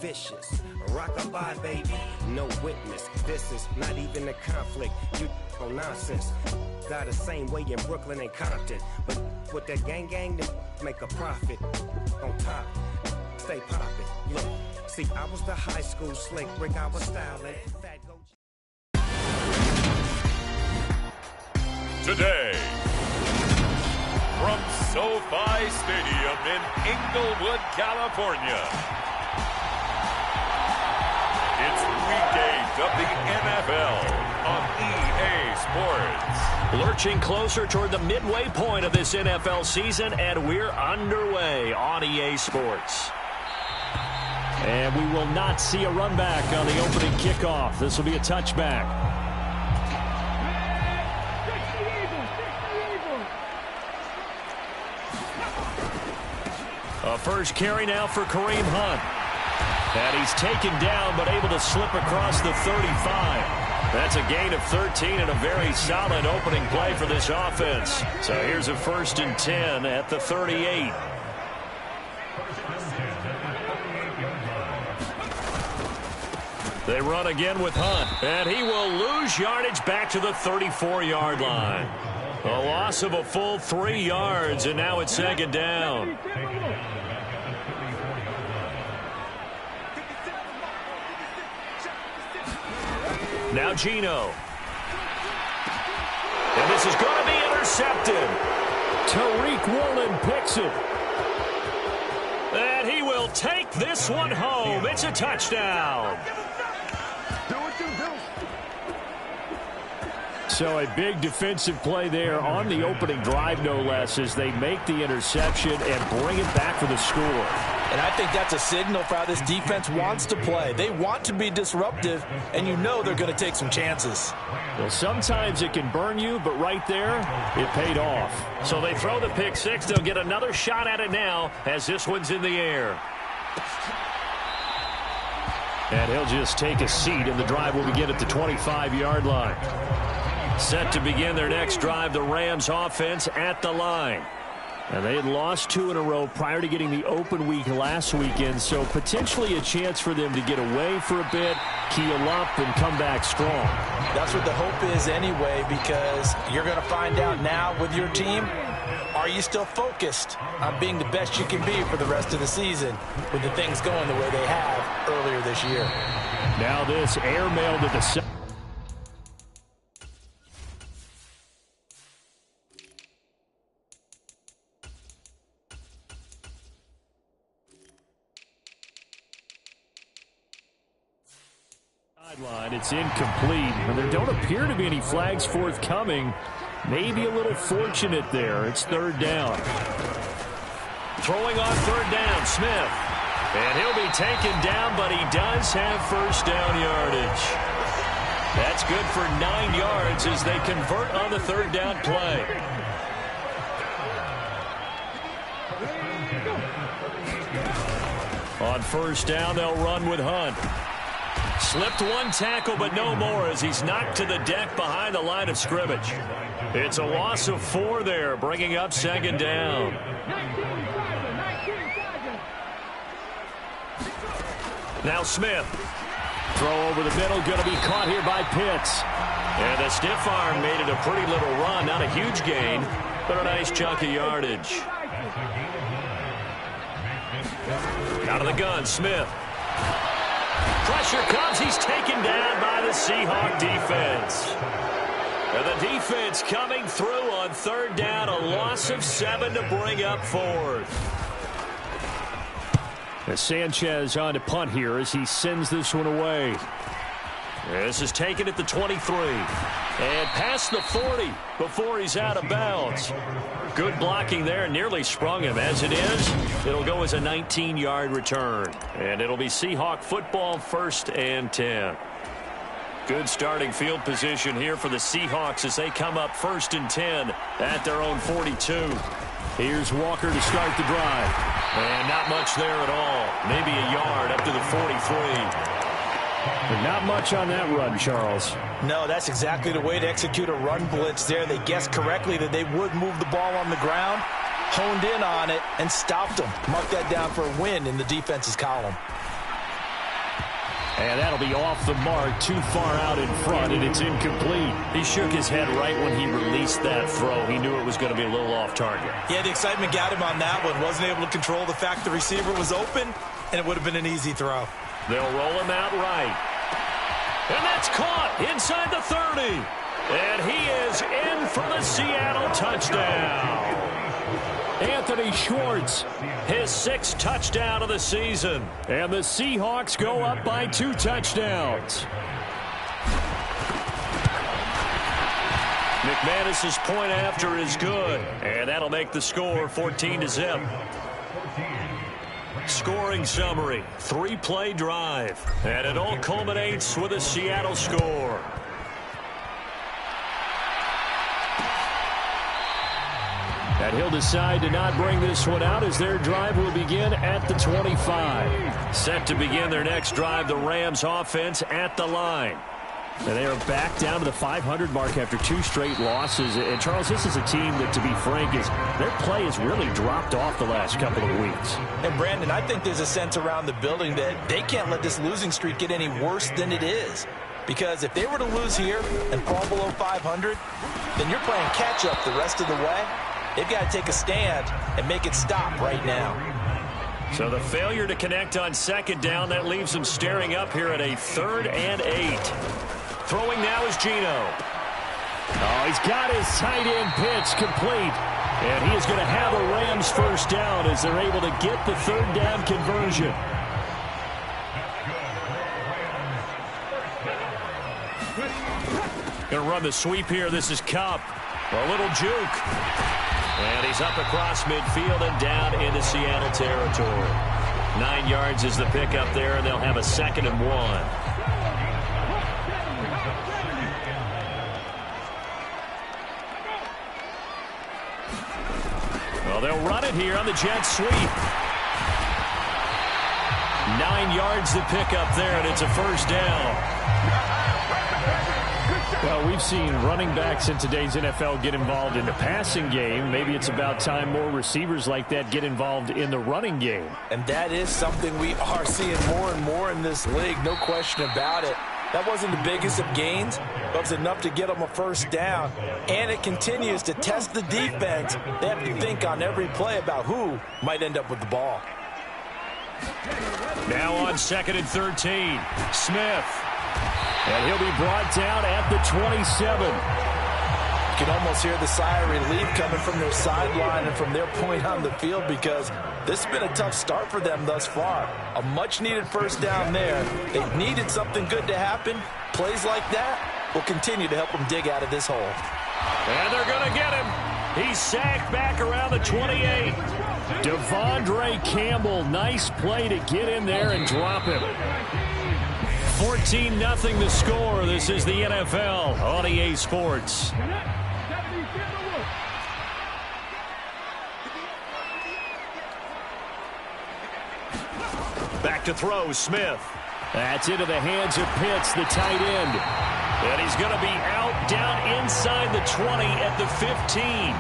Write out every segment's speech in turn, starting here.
vicious. Rock-a-bye, baby, no witness. This is not even a conflict. You on nonsense. Got the same way in Brooklyn and Compton. But with that gang, they make a profit. On top, stay poppin'. Look, see, I was the high school slick Rick. I was styling. Today, from SoFi Stadium in Inglewood, California, it's Week 8 of the NFL on EA Sports. Lurching closer toward the midway point of this NFL season, and we're underway on EA Sports. And we will not see a run back on the opening kickoff. This will be a touchback. A first carry now for Kareem Hunt. And he's taken down, but able to slip across the 35. That's a gain of 13 and a very solid opening play for this offense. So here's a 1st and 10 at the 38. They run again with Hunt, and he will lose yardage back to the 34-yard line. A loss of a full 3 yards, and now it's 2nd down. Now Geno. And this is going to be intercepted. Tariq Woolen picks it. And he will take this one home. It's a touchdown. So a big defensive play there on the opening drive, no less, as they make the interception and bring it back for the score. And I think that's a signal for how this defense wants to play. They want to be disruptive, and you know they're going to take some chances. Well, sometimes it can burn you, but right there, it paid off. So they throw the pick six. They'll get another shot at it now as this one's in the air. And he'll just take a seat, and the drive will begin at the 25-yard line. Set to begin their next drive, the Rams offense at the line. And they had lost 2 in a row prior to getting the open week last weekend, so potentially a chance for them to get away for a bit, keel up, and come back strong. That's what the hope is anyway, because you're going to find out now with your team, are you still focused on being the best you can be for the rest of the season with the things going the way they have earlier this year? Now this airmail to the sideline. It's incomplete, and there don't appear to be any flags forthcoming. Maybe a little fortunate there. It's 3rd down. Throwing on 3rd down, Smith. And he'll be taken down, but he does have 1st down yardage. That's good for 9 yards as they convert on the 3rd down play. On 1st down, they'll run with Hunt. Slipped one tackle, but no more as he's knocked to the deck behind the line of scrimmage. It's a loss of 4 there, bringing up 2nd down. Now Smith. Throw over the middle, going to be caught here by Pitts. And the stiff arm made it a pretty little run. Not a huge gain, but a nice chunk of yardage. Out of the gun, Smith. Pressure comes. He's taken down by the Seahawks defense. And the defense coming through on 3rd down. A loss of 7 to bring up 4th. As Sanchez on to punt here as he sends this one away. This is taken at the 23. And past the 40 before he's out of bounds. Good blocking there. Nearly sprung him. As it is, it'll go as a 19-yard return. And it'll be Seahawk football, 1st and 10. Good starting field position here for the Seahawks as they come up 1st and 10 at their own 42. Here's Walker to start the drive. And not much there at all. Maybe a yard up to the 43. But not much on that run, Charles. No, that's exactly the way to execute a run blitz there. They guessed correctly that they would move the ball on the ground, honed in on it, and stopped them. Mark that down for a win in the defense's column. And that'll be off the mark, too far out in front, and it's incomplete. He shook his head right when he released that throw. He knew it was going to be a little off target. Yeah, the excitement got him on that one. Wasn't able to control the fact the receiver was open, and it would have been an easy throw. They'll roll him out right. And that's caught inside the 30. And he is in for the Seattle touchdown. Anthony Schwartz, his 6th touchdown of the season. And the Seahawks go up by 2 touchdowns. McManus's point after is good. And that'll make the score 14-0. Scoring summary, 3-play drive. And it all culminates with a Seattle score. And he'll decide to not bring this one out as their drive will begin at the 25. Set to begin their next drive, the Rams offense at the line. And they are back down to the 500 mark after 2 straight losses. And, Charles, this is a team that, to be frank, their play has really dropped off the last couple of weeks. And, Brandon, I think there's a sense around the building that they can't let this losing streak get any worse than it is. Because if they were to lose here and fall below 500, then you're playing catch-up the rest of the way. They've got to take a stand and make it stop right now. So the failure to connect on 2nd down, that leaves them staring up here at a 3rd and 8. Throwing now is Geno. Oh, he's got his tight end pitch complete. And he is going to have a Rams first down as they're able to get the 3rd down conversion. Going to run the sweep here. This is Kupp. A little juke. And he's up across midfield and down into Seattle territory. 9 yards is the pickup there, and they'll have a 2nd and 1. Well, they'll run it here on the jet sweep. 9 yards the pickup there, and it's a first down. Well, we've seen running backs in today's NFL get involved in the passing game. Maybe it's about time more receivers like that get involved in the running game. And that is something we are seeing more and more in this league, no question about it. That wasn't the biggest of gains, but it was enough to get them a first down. And it continues to test the defense. They have to think on every play about who might end up with the ball. Now on 2nd and 13, Smith. And he'll be brought down at the 27. You can almost hear the sigh of relief coming from their sideline and from their point on the field because this has been a tough start for them thus far. A much-needed first down there. They've needed something good to happen. Plays like that will continue to help them dig out of this hole. And they're going to get him. He's sacked back around the 28. Devondre Campbell, nice play to get in there and drop him. 14-0 the score. This is the NFL on EA Sports. Back to throw, Smith. That's into the hands of Pitts, the tight end. And he's going to be out down inside the 20 at the 15.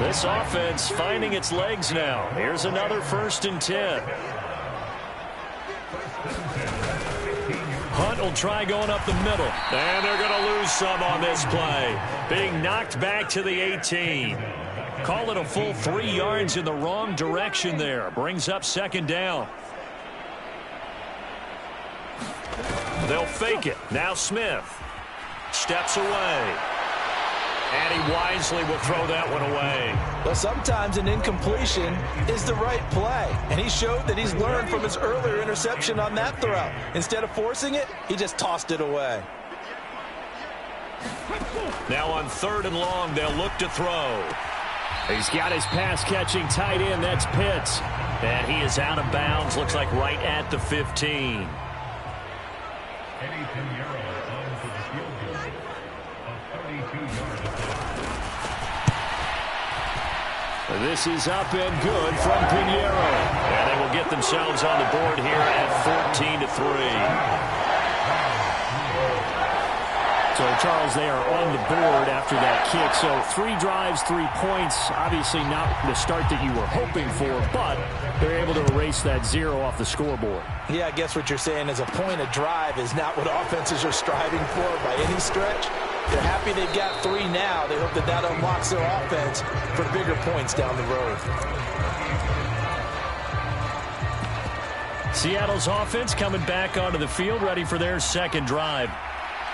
This offense finding its legs now. Here's another 1st and 10. Hunt will try going up the middle. And they're going to lose some on this play. Being knocked back to the 18. Call it a full 3 yards in the wrong direction there. Brings up 2nd down. They'll fake it. Now Smith steps away. And he wisely will throw that one away. Well, sometimes an incompletion is the right play. And he showed that he's learned from his earlier interception on that throw. Instead of forcing it, he just tossed it away. Now on 3rd and long, they'll look to throw. He's got his pass-catching tight end. That's Pitts. And he is out of bounds. Looks like right at the 15. This is up and good from Pinheiro. And they will get themselves on the board here at 14-3. So, Charles, they are on the board after that kick. So 3 drives, 3 points. Obviously not the start that you were hoping for, but they're able to erase that 0 off the scoreboard. Yeah, I guess what you're saying is a point of drive is not what offenses are striving for by any stretch. They're happy they've got 3 now. They hope that that unlocks their offense for bigger points down the road. Seattle's offense coming back onto the field, ready for their second drive.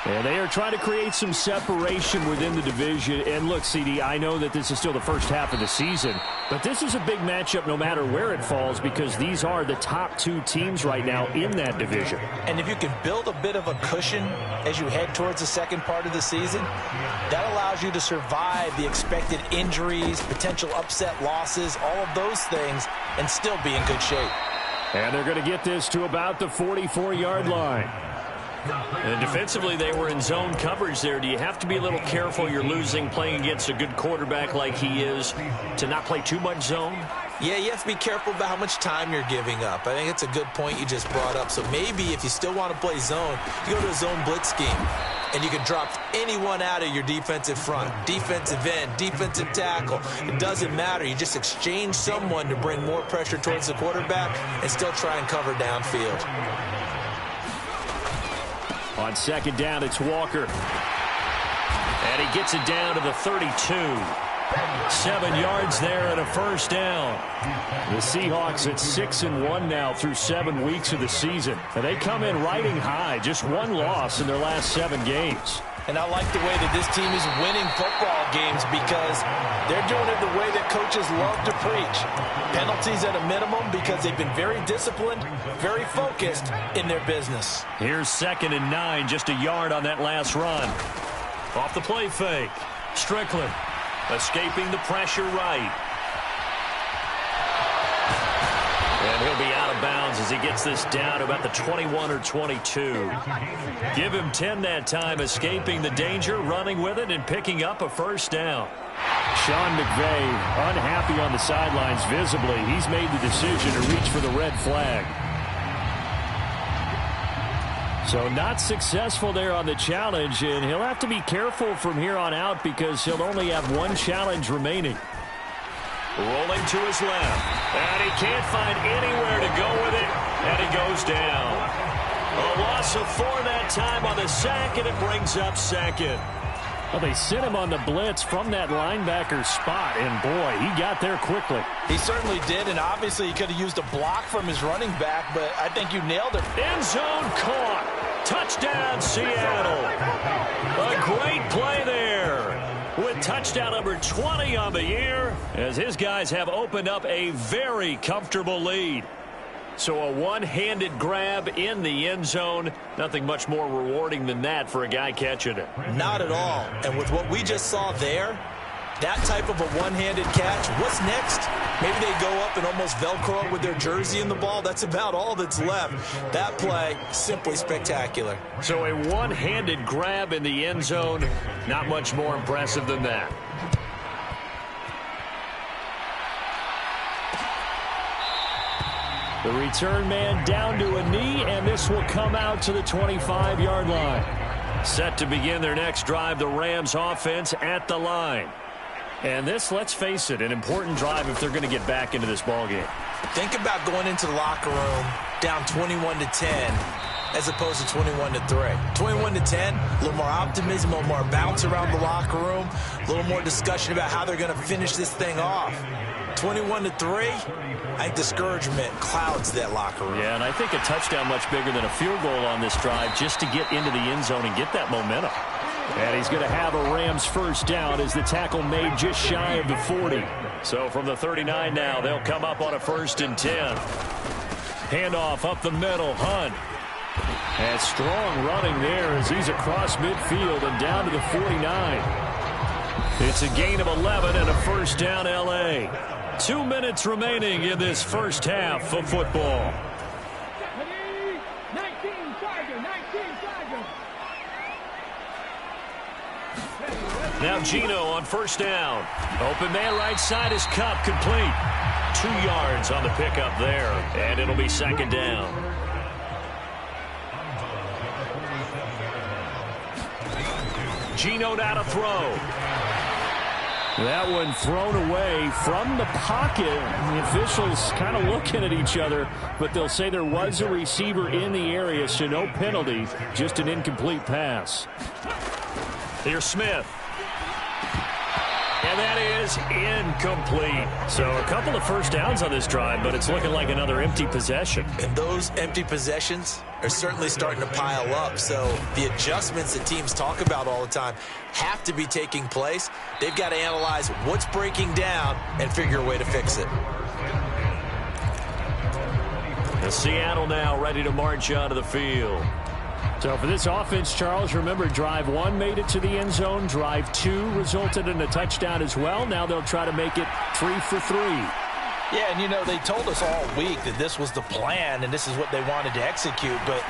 And they are trying to create some separation within the division. And look, CD, I know that this is still the first half of the season, but this is a big matchup no matter where it falls because these are the top 2 teams right now in that division. And if you can build a bit of a cushion as you head towards the second part of the season, that allows you to survive the expected injuries, potential upset losses, all of those things, and still be in good shape. And they're going to get this to about the 44-yard line. And defensively, they were in zone coverage there. Do you have to be a little careful? You're losing playing against a good quarterback like he is to not play too much zone? Yeah, you have to be careful about how much time you're giving up. I think it's a good point you just brought up. So maybe if you still want to play zone, you go to a zone blitz scheme. And you can drop anyone out of your defensive front, defensive end, defensive tackle. It doesn't matter. You just exchange someone to bring more pressure towards the quarterback and still try and cover downfield. On second down, it's Walker. And he gets it down to the 32. 7 yards there and a first down. The Seahawks at 6-1 now through 7 weeks of the season. And they come in riding high, just 1 loss in their last 7 games. And I like the way that this team is winning football games because they're doing it the way that coaches love to preach. Penalties at a minimum because they've been very disciplined, very focused in their business. Here's 2nd and 9, just a yard on that last run. Off the play fake. Strickland escaping the pressure right. And he'll be out of bounds as he gets this down to about the 21 or 22. Give him 10 that time, escaping the danger, running with it, and picking up a first down. Sean McVay unhappy on the sidelines visibly. He's made the decision to reach for the red flag. So not successful there on the challenge, and he'll have to be careful from here on out because he'll only have 1 challenge remaining. Rolling to his left, and he can't find anywhere to go with it, and he goes down. A loss of 4 that time on the sack, and it brings up 2nd. Well, they sent him on the blitz from that linebacker spot, and boy, he got there quickly. He certainly did, and obviously he could have used a block from his running back, but I think you nailed it. End zone caught. Touchdown, Seattle. A great play there with touchdown number 20 on the year as his guys have opened up a very comfortable lead. So a one-handed grab in the end zone. Nothing much more rewarding than that for a guy catching it. Not at all. And with what we just saw there, that type of a one-handed catch, what's next? Maybe they go up and almost Velcro with their jersey in the ball. That's about all that's left. That play, simply spectacular. So a one-handed grab in the end zone, not much more impressive than that. The return man down to a knee, and this will come out to the 25-yard line. Set to begin their next drive, the Rams offense at the line. And this, let's face it, an important drive if they're going to get back into this ballgame. Think about going into the locker room down 21-10 as opposed to 21-3. 21-10, a little more optimism, a little more bounce around the locker room, a little more discussion about how they're going to finish this thing off. 21-3, I think discouragement clouds that locker room. Yeah, and I think a touchdown much bigger than a field goal on this drive just to get into the end zone and get that momentum. And he's going to have a Rams first down as the tackle made just shy of the 40. So from the 39 now, they'll come up on a 1st and 10. Handoff up the middle, Hunt. And strong running there as he's across midfield and down to the 49. It's a gain of 11 and a first down, L.A. 2 minutes remaining in this first half of football. 19 Chargers. Now Gino on first down. Open man right side is Cup, complete. 2 yards on the pickup there, and it'll be 2nd down. Geno now to throw. That one thrown away from the pocket. The officials kind of looking at each other, but they'll say there was a receiver in the area, so no penalty, just an incomplete pass. Here's Smith. And that is incomplete. So a couple of first downs on this drive, but it's looking like another empty possession. And those empty possessions are certainly starting to pile up. So the adjustments that teams talk about all the time have to be taking place. They've got to analyze what's breaking down and figure a way to fix it. And Seattle now ready to march onto the field. So for this offense, Charles, remember, drive 1 made it to the end zone. Drive 2 resulted in a touchdown as well. Now they'll try to make it 3 for 3. Yeah, and, you know, they told us all week that this was the plan and this is what they wanted to execute. But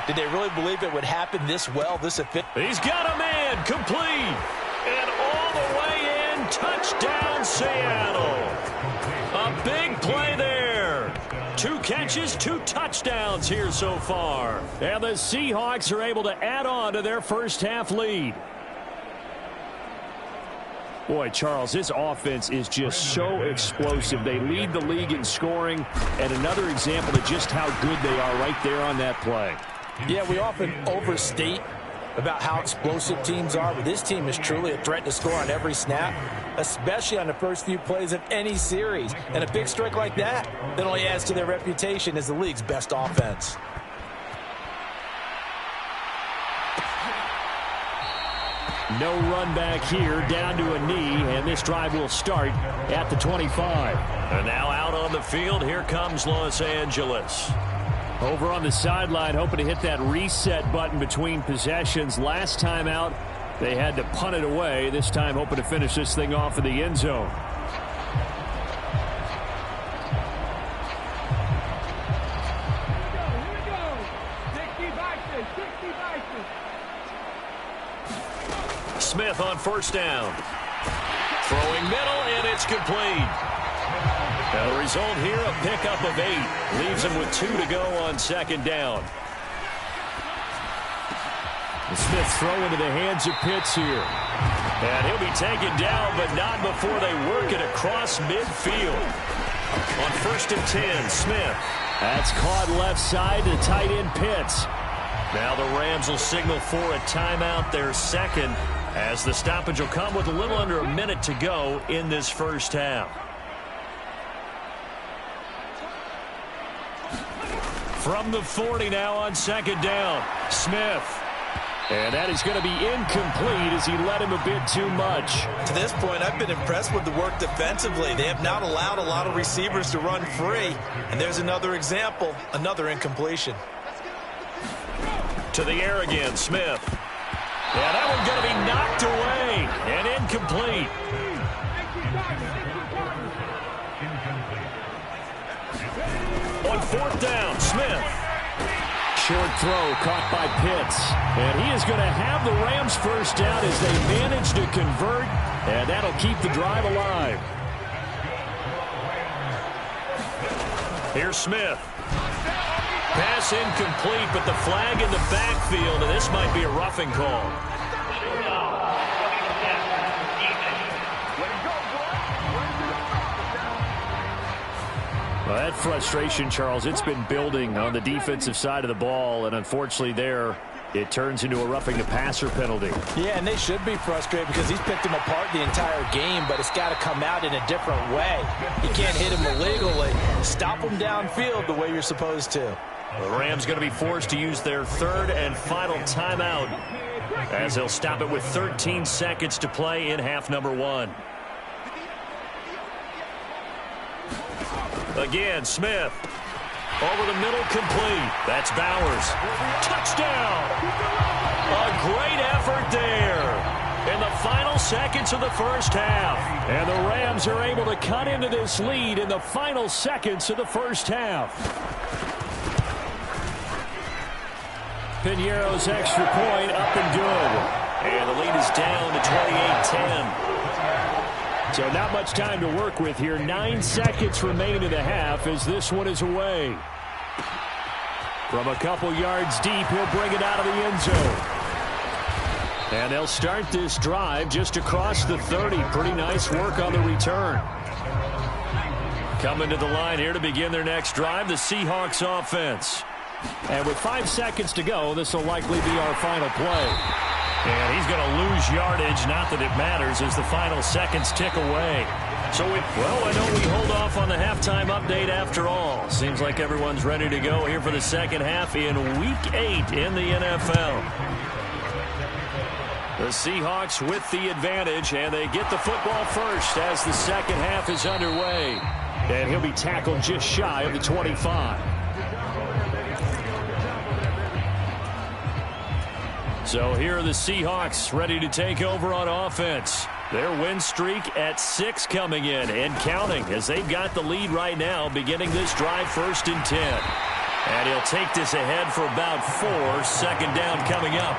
did they really believe it would happen this well, this efficient? He's got a man, complete. And all the way in, touchdown Seattle. A big play there. 2 catches, 2 touchdowns here so far. And the Seahawks are able to add on to their first half lead. Boy, Charles, this offense is just so explosive. They lead the league in scoring, and another example of just how good they are right there on that play. Yeah, we often overstate about how explosive teams are, but this team is truly a threat to score on every snap, especially on the first few plays of any series. And a big strike like that only adds to their reputation as the league's best offense. No run back here, down to a knee, and this drive will start at the 25. And now out on the field, here comes Los Angeles. Over on the sideline, hoping to hit that reset button between possessions. Last time out, they had to punt it away. This time, hoping to finish this thing off in the end zone. Smith on first down. Throwing middle, and it's complete. Now the result here, a pickup of 8. Leaves him with 2 to go on second down. Smith throw into the hands of Pitts here. And he'll be taken down, but not before they work it across midfield. On first and 10, Smith. That's caught left side to tight end Pitts. Now the Rams will signal for a timeout, their second, as the stoppage will come with a little under a minute to go in this first half. From the 40 now on second down, Smith. And that is going to be incomplete as he led him a bit too much. To this point, I've been impressed with the work defensively. They have not allowed a lot of receivers to run free. And there's another example, another incompletion. To the air again, Smith. Yeah, that one's going to be knocked away and incomplete. On fourth down, Smith. Short throw caught by Pitts. And he is going to have the Rams first down as they manage to convert. And that'll keep the drive alive. Here's Smith. Pass incomplete, but the flag in the backfield, and this might be a roughing call. Well, that frustration, Charles, it's been building on the defensive side of the ball, and unfortunately there, it turns into a roughing the passer penalty. Yeah, and they should be frustrated because he's picked him apart the entire game, but it's got to come out in a different way. You can't hit him illegally. Stop him downfield the way you're supposed to. The Rams going to be forced to use their third and final timeout as they'll stop it with 13 seconds to play in half number 1. Again, Smith. Over the middle, complete. That's Bowers. Touchdown! A great effort there in the final seconds of the first half. And the Rams are able to cut into this lead in the final seconds of the first half. Piñeiro's extra point up and good. And the lead is down to 28-10. So not much time to work with here. 9 seconds remain in the half as this one is away. From a couple yards deep, he'll bring it out of the end zone. And they'll start this drive just across the 30. Pretty nice work on the return. Coming to the line here to begin their next drive, the Seahawks offense. And with 5 seconds to go, this will likely be our final play. And he's going to lose yardage, not that it matters, as the final seconds tick away. So, I know we hold off on the halftime update after all. Seems like everyone's ready to go here for the second half in Week 8 in the NFL. The Seahawks with the advantage, and they get the football first as the second half is underway. And he'll be tackled just shy of the 25. So here are the Seahawks ready to take over on offense. Their win streak at 6 coming in and counting as they've got the lead right now beginning this drive 1st and 10. And he'll take this ahead for about 4. Second down coming up.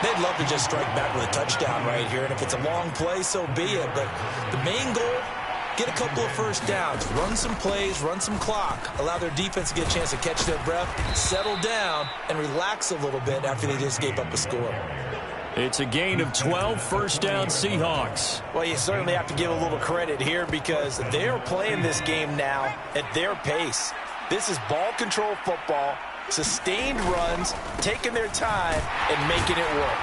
They'd love to just strike back with a touchdown right here, and if it's a long play, so be it. But the main goal, get a couple of first downs, run some plays, run some clock, allow their defense to get a chance to catch their breath, settle down, and relax a little bit after they just gave up a score. It's a gain of 12, first down Seahawks. Well, you certainly have to give a little credit here because they're playing this game now at their pace. This is ball control football, sustained runs, taking their time, and making it work.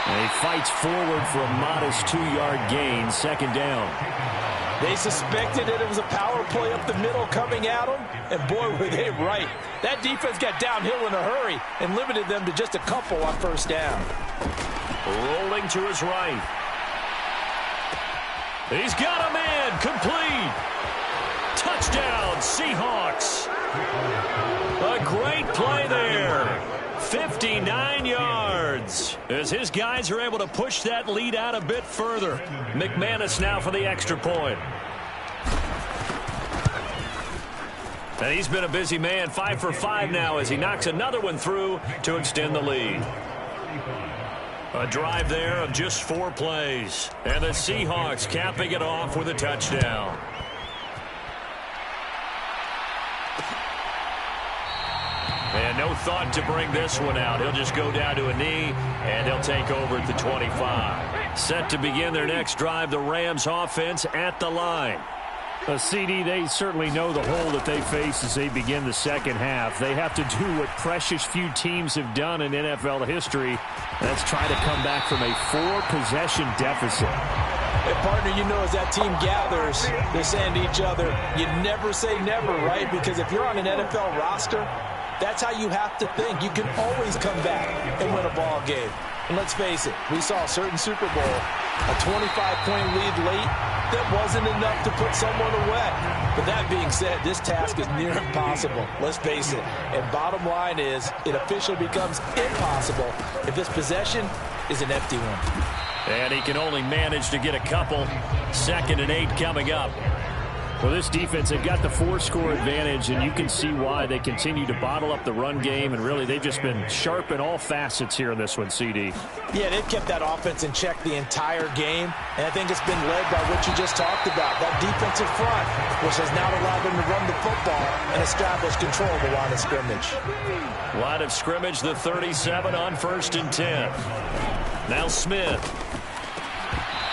And he fights forward for a modest 2-yard gain, second down. They suspected that it was a power play up the middle coming at them, and boy, were they right. That defense got downhill in a hurry and limited them to just a couple on first down. Rolling to his right. He's got a man, complete. Touchdown, Seahawks. A great play there. 59 yards as his guys are able to push that lead out a bit further. McManus now for the extra point. And he's been a busy man, 5 for 5 now as he knocks another one through to extend the lead. A drive there of just 4 plays. And the Seahawks capping it off with a touchdown. And no thought to bring this one out. He'll just go down to a knee, and they'll take over at the 25. Set to begin their next drive, the Rams offense at the line. CD, they certainly know the hole that they face as they begin the second half. They have to do what precious few teams have done in NFL history. That's try to come back from a 4-possession deficit. Hey, partner, you know as that team gathers, they're saying to each other, you never say never, right? Because if you're on an NFL roster, that's how you have to think. You can always come back and win a ball game. And let's face it, we saw a certain Super Bowl, a 25-point lead late, that wasn't enough to put someone away. But that being said, this task is near impossible. Let's face it. And bottom line is, it officially becomes impossible if this possession is an empty one. And he can only manage to get a couple. 2nd and 8 coming up. Well, this defense, they've got the 4-score advantage, and you can see why they continue to bottle up the run game, and really they've just been sharp in all facets here in this one, CD. Yeah, they've kept that offense in check the entire game, and I think it's been led by what you just talked about, that defensive front, which has now allowed them to run the football and establish control of the line of scrimmage. Line of scrimmage, the 37 on 1st and 10. Now Smith.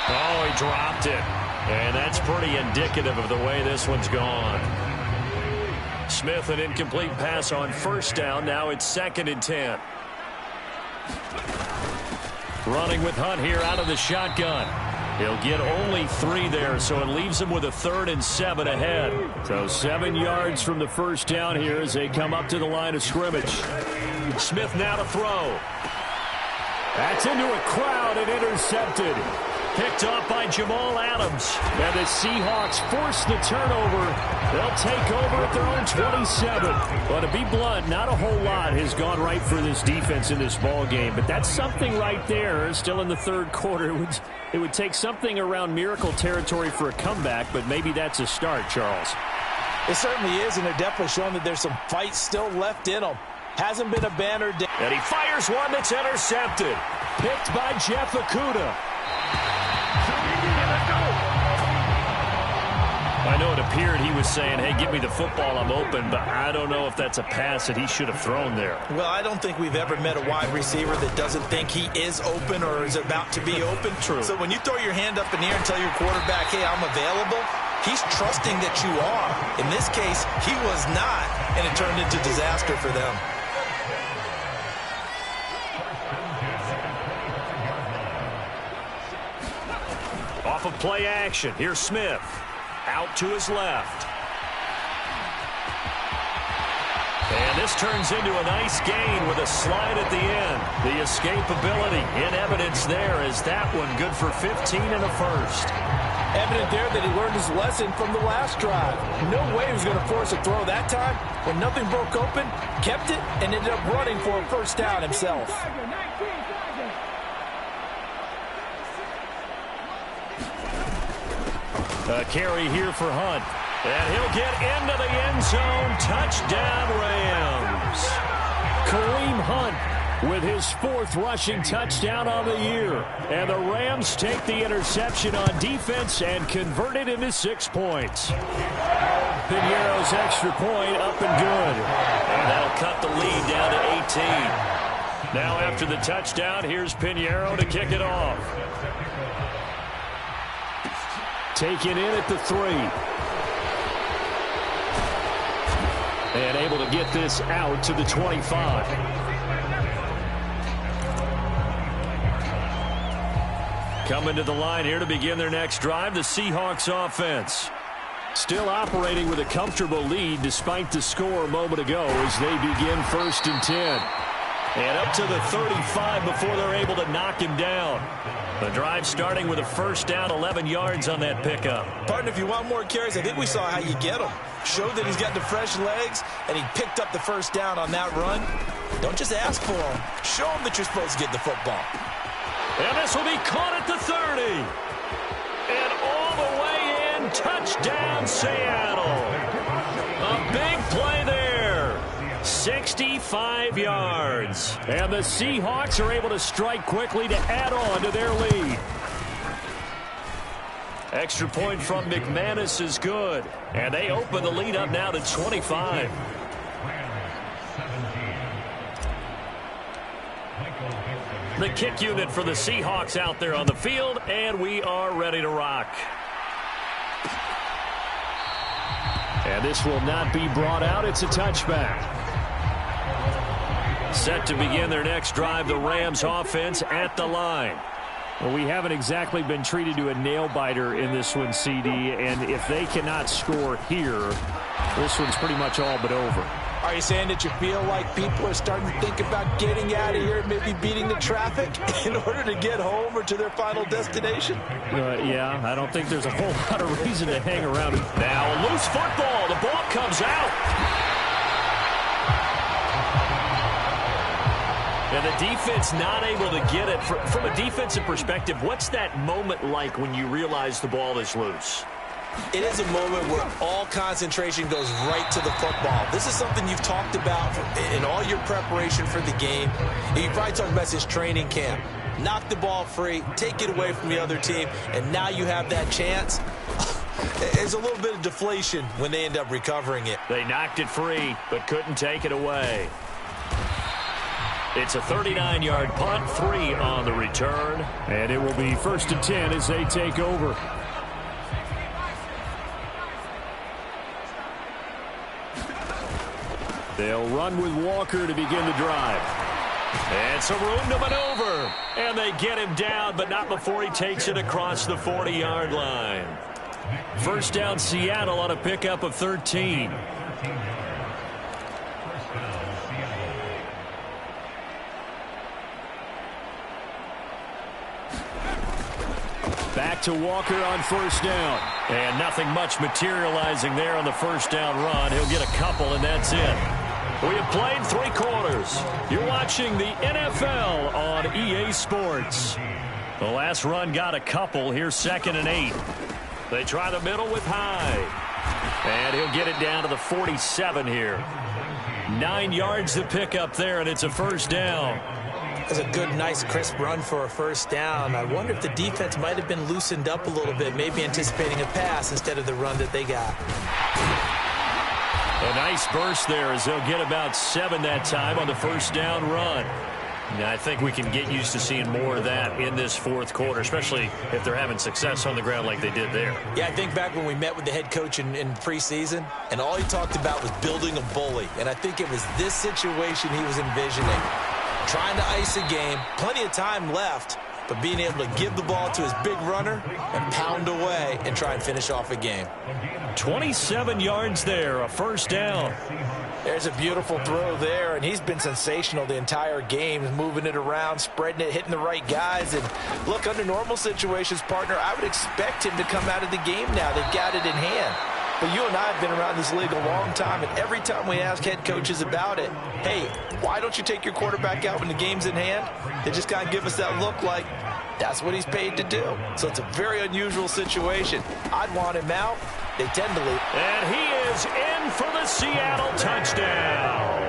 Oh, he dropped it. And that's pretty indicative of the way this one's gone. Smith, an incomplete pass on 1st down. Now it's 2nd and 10. Running with Hunt here out of the shotgun. He'll get only 3 there, so it leaves him with a 3rd and 7 ahead. So 7 yards from the 1st down here as they come up to the line of scrimmage. Smith now to throw. That's into a crowd and intercepted. Picked off by Jamal Adams. And the Seahawks force the turnover. They'll take over at their own 27. But to be blunt, not a whole lot has gone right for this defense in this ball game. But that's something right there. Still in the 3rd quarter. It would take something around miracle territory for a comeback, but maybe that's a start, Charles. It certainly is, and they're definitely showing that there's some fight still left in them. Hasn't been a banner day. And he fires one that's intercepted. Picked by Jeff Okudah. I know it appeared he was saying, hey, give me the football, I'm open, but I don't know if that's a pass that he should have thrown there. Well, I don't think we've ever met a wide receiver that doesn't think he is open or is about to be open. True. So when you throw your hand up in the air and tell your quarterback, hey, I'm available, he's trusting that you are. In this case, he was not, and it turned into disaster for them. Off of play action, here's Smith. Out to his left. And this turns into a nice gain with a slide at the end. The escapability in evidence there as that one good for 15 and a first. Evident there that he learned his lesson from the last drive. No way he was going to force a throw that time. When nothing broke open, kept it, and ended up running for a first down himself. A carry here for Hunt. And he'll get into the end zone. Touchdown, Rams. Kareem Hunt with his 4th rushing touchdown on the year. And the Rams take the interception on defense and convert it into 6 points. Piñeiro's extra point up and good. And that'll cut the lead down to 18. Now after the touchdown, here's Piñeiro to kick it off. Taken in at the 3. And able to get this out to the 25. Coming to the line here to begin their next drive, the Seahawks offense. Still operating with a comfortable lead despite the score a moment ago as they begin 1st and 10. And up to the 35 before they're able to knock him down. The drive starting with a first down, 11 yards on that pickup. Partner, if you want more carries, I think we saw how you get them. Showed that he's got the fresh legs, and he picked up the first down on that run. Don't just ask for them. Show them that you're supposed to get the football. And this will be caught at the 30. And all the way in, touchdown Seattle. A big play there. 65 yards. And the Seahawks are able to strike quickly to add on to their lead. Extra point from McManus is good. And they open the lead up now to 25. The kick unit for the Seahawks out there on the field, and we are ready to rock. And this will not be brought out. It's a touchback. Set to begin their next drive, the Rams offense at the line. Well, we haven't exactly been treated to a nail-biter in this one, CD, and if they cannot score here, this one's pretty much all but over. Are you saying that you feel like people are starting to think about getting out of here and maybe beating the traffic in order to get home or to their final destination? Yeah, I don't think there's a whole lot of reason to hang around. Now a loose football. The ball comes out. And the defense not able to get it. From a defensive perspective, what's that moment like when you realize the ball is loose? It is a moment where all concentration goes right to the football. This is something you've talked about in all your preparation for the game. You probably talked about this training camp. Knock the ball free, take it away from the other team, and now you have that chance. There's a little bit of deflation when they end up recovering it. They knocked it free, but couldn't take it away. It's a 39-yard punt, 3 on the return. And it will be 1st and 10 as they take over. They'll run with Walker to begin the drive. And some room to maneuver. And they get him down, but not before he takes it across the 40-yard line. First down, Seattle on a pickup of 13. Back to Walker on first down. And nothing much materializing there on the first down run. He'll get a couple, and that's it. We have played 3 quarters. You're watching the NFL on EA Sports. The last run got a couple. Here's 2nd and 8. They try the middle with High. And he'll get it down to the 47 here. 9 yards to pick up there, and it's a first down. That's a good, nice, crisp run for a first down. I wonder if the defense might have been loosened up a little bit, maybe anticipating a pass instead of the run that they got. A nice burst there as they'll get about 7 that time on the first down run. Now, I think we can get used to seeing more of that in this fourth quarter, especially if they're having success on the ground like they did there. Yeah, I think back when we met with the head coach in preseason, and all he talked about was building a bully. And I think it was this situation he was envisioning. Trying to ice a game, plenty of time left, but being able to give the ball to his big runner and pound away and try and finish off a game. 27 yards there, a first down. There's a beautiful throw there, and he's been sensational the entire game, moving it around, spreading it, hitting the right guys. And look, under normal situations, partner, I would expect him to come out of the game now. They've got it in hand. But you and I have been around this league a long time, and every time we ask head coaches about it, hey, why don't you take your quarterback out when the game's in hand? They just kind of give us that look like that's what he's paid to do. So it's a very unusual situation. I'd want him out. They tend to leave. And he is in for the Seattle touchdown.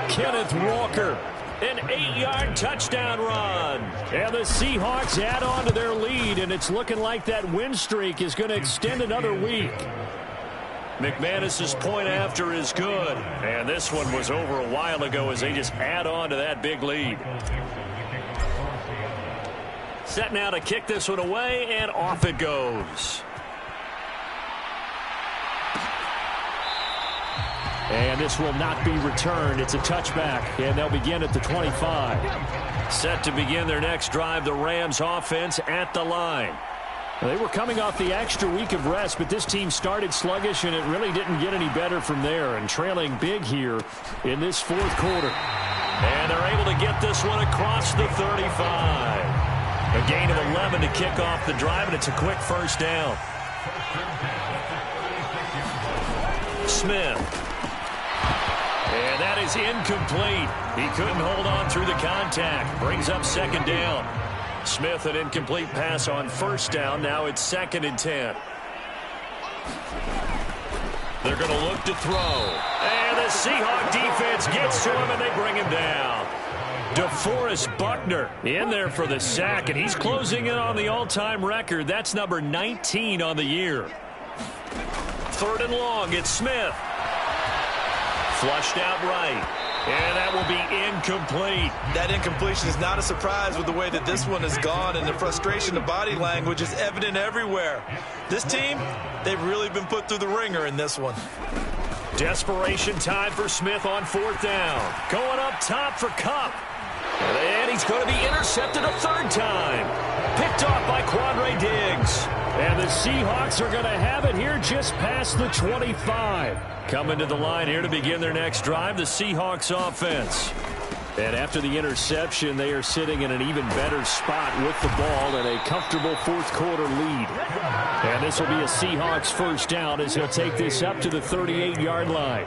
Kenneth Walker, an 8-yard touchdown run. And the Seahawks add on to their lead, and it's looking like that win streak is going to extend another week. McManus's point after is good. And this one was over a while ago as they just add on to that big lead. Set now to kick this one away, and off it goes. And this will not be returned. It's a touchback, and they'll begin at the 25. Set to begin their next drive, the Rams offense at the line. They were coming off the extra week of rest, but this team started sluggish, and it really didn't get any better from there, and trailing big here in this fourth quarter. And they're able to get this one across the 35. A gain of 11 to kick off the drive, and it's a quick first down. Smith. And that is incomplete. He couldn't hold on through the contact. Brings up second down. Smith, an incomplete pass on first down. Now it's 2nd and 10. They're going to look to throw. And the Seahawk defense gets to him, and they bring him down. DeForest Buckner in there for the sack, and he's closing in on the all-time record. That's number 19 on the year. 3rd and long, it's Smith. Flushed out right. And that will be incomplete. That incompletion is not a surprise with the way that this one has gone, and the frustration of body language is evident everywhere. This team, they've really been put through the ringer in this one. Desperation time for Smith on 4th down. Going up top for Kupp. And he's going to be intercepted a 3rd time. Picked off by Quandre Diggs. And the Seahawks are going to have it here just past the 25. Coming to the line here to begin their next drive, the Seahawks offense. And after the interception, they are sitting in an even better spot with the ball and a comfortable fourth quarter lead. And this will be a Seahawks first down as he'll take this up to the 38-yard line.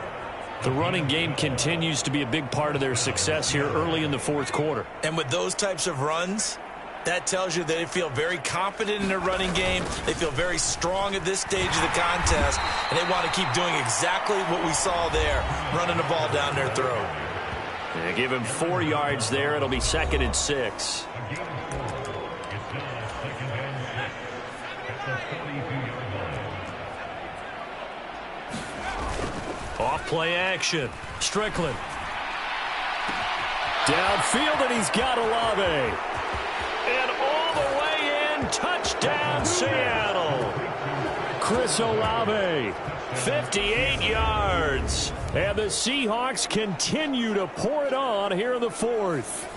The running game continues to be a big part of their success here early in the fourth quarter. And with those types of runs, that tells you that they feel very confident in their running game. They feel very strong at this stage of the contest, and they want to keep doing exactly what we saw there, running the ball down their throat. They give him 4 yards there. It'll be 2nd and 6. Off play action. Strickland. Downfield, and he's got Olave. And all the way in, touchdown Seattle. Chris Olave, 58 yards. And the Seahawks continue to pour it on here in the fourth.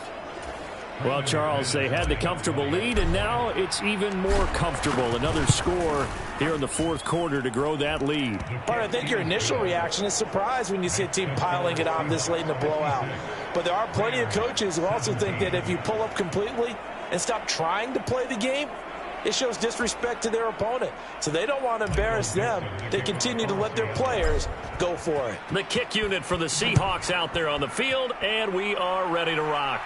Well, Charles, they had the comfortable lead, and now it's even more comfortable. Another score here in the fourth quarter to grow that lead. But I think your initial reaction is surprise when you see a team piling it on this late in the blowout. But there are plenty of coaches who also think that if you pull up completely and stop trying to play the game, it shows disrespect to their opponent. So they don't want to embarrass them. They continue to let their players go for it. The kick unit for the Seahawks out there on the field, and we are ready to rock.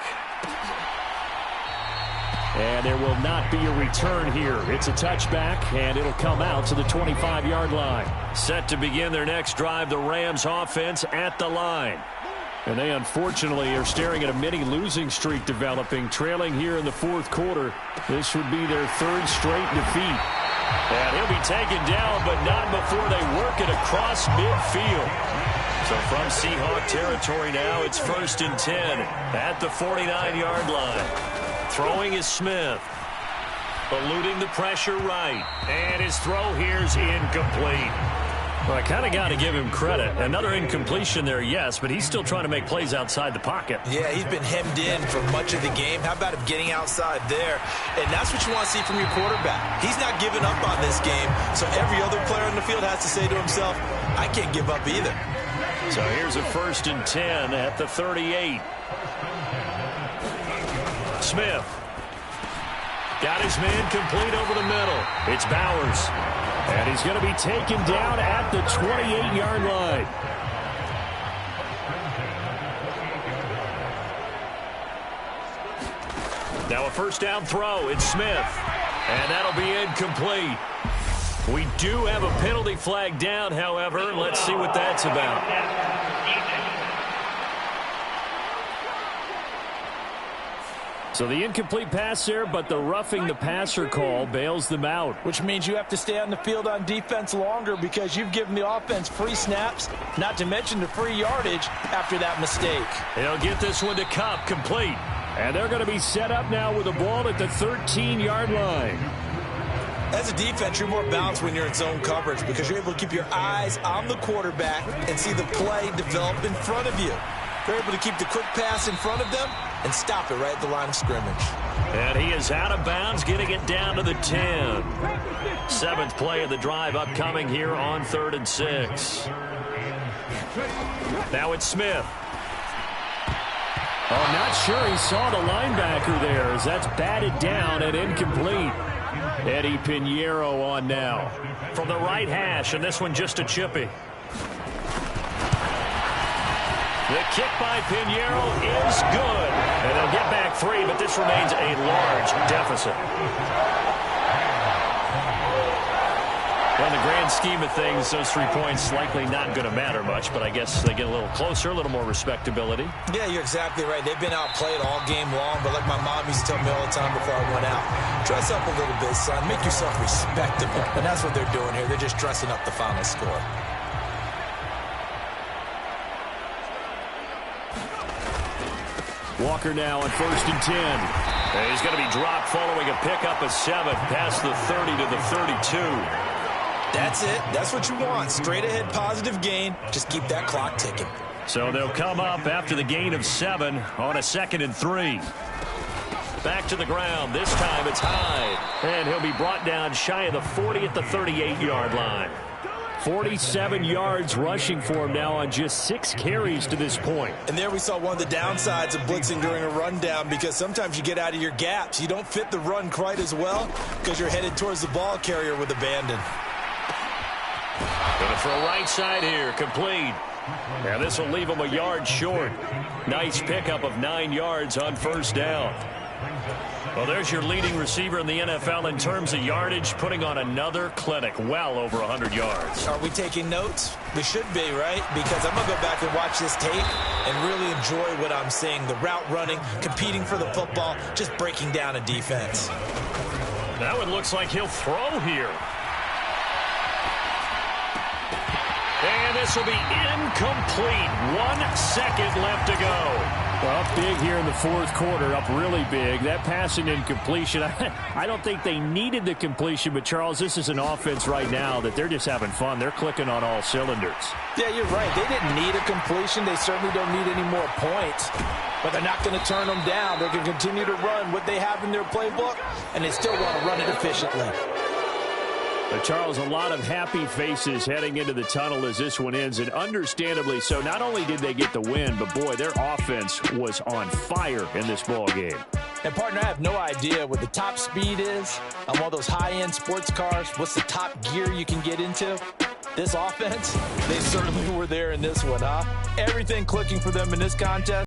And there will not be a return here. It's a touchback, and it'll come out to the 25-yard line. Set to begin their next drive, the Rams offense at the line. And they unfortunately are staring at a mini losing streak developing, trailing here in the fourth quarter. This would be their third straight defeat. And he'll be taken down, but not before they work it across midfield. So from Seahawk territory now, it's 1st and 10 at the 49-yard line. Throwing is Smith. Eluding the pressure right. And his throw here's incomplete. Well, I kind of got to give him credit. Another incompletion there, yes, but he's still trying to make plays outside the pocket. Yeah, he's been hemmed in for much of the game. How about him getting outside there? And that's what you want to see from your quarterback. He's not giving up on this game, so every other player on the field has to say to himself, I can't give up either. So here's a 1st and 10 at the 38. Smith. Got his man complete over the middle. It's Bowers. And he's going to be taken down at the 28-yard line. Now a first down throw. It's Smith. And that'll be incomplete. We do have a penalty flag down, however. Let's see what that's about. So the incomplete pass there, but the roughing the passer call bails them out. Which means you have to stay on the field on defense longer because you've given the offense free snaps, not to mention the free yardage after that mistake. He'll get this one to Cup, complete. And they're going to be set up now with the ball at the 13-yard line. As a defense, you're more balanced when you're in zone coverage because you're able to keep your eyes on the quarterback and see the play develop in front of you. They're able to keep the quick pass in front of them and stop it right at the line of scrimmage. And he is out of bounds, getting it down to the 10. 7th play of the drive upcoming here on 3rd and 6. Now it's Smith. Oh, not sure he saw the linebacker there as that's batted down and incomplete. Eddie Pinheiro on now. From the right hash, and this one just a chippy. The kick by Pinheiro is good. And they'll get back 3, but this remains a large deficit. Well, in the grand scheme of things, those 3 points likely not going to matter much, but I guess they get a little closer, a little more respectability. Yeah, you're exactly right. They've been outplayed all game long, but like my mom used to tell me all the time before I went out, dress up a little bit, son. Make yourself respectable. And that's what they're doing here. They're just dressing up the final score. Walker now on 1st and 10. And he's going to be dropped following a pickup of 7 past the 30 to the 32. That's it. That's what you want. Straight ahead positive gain. Just keep that clock ticking. So they'll come up after the gain of 7 on a 2nd and 3. Back to the ground. This time it's Hyde. And he'll be brought down shy of the 40 at the 38-yard line. 47 yards rushing for him now on just 6 carries to this point. And there we saw one of the downsides of blitzing during a rundown because sometimes you get out of your gaps. You don't fit the run quite as well because you're headed towards the ball carrier with abandon. Going to throw right side here, complete. Now this will leave him a yard short. Nice pickup of 9 yards on 1st down. Well, there's your leading receiver in the NFL in terms of yardage, putting on another clinic, well over 100 yards. Are we taking notes? We should be, right? Because I'm going to go back and watch this tape and really enjoy what I'm seeing. The route running, competing for the football, just breaking down a defense. That one looks like he'll throw here. And this will be incomplete. 1 second left to go. Well, up big here in the fourth quarter, up really big. That pass and incompletion, I don't think they needed the completion, but Charles, this is an offense right now that they're just having fun. They're clicking on all cylinders. Yeah, you're right. They didn't need a completion. They certainly don't need any more points, but they're not going to turn them down. They're going to continue to run what they have in their playbook, and they still want to run it efficiently. But Charles, a lot of happy faces heading into the tunnel as this one ends, and understandably so. Not only did they get the win, but boy, their offense was on fire in this ball game. And partner, I have no idea what the top speed is on one of those high-end sports cars. What's the top gear you can get into? This offense, they certainly were there in this one, huh? Everything clicking for them in this contest.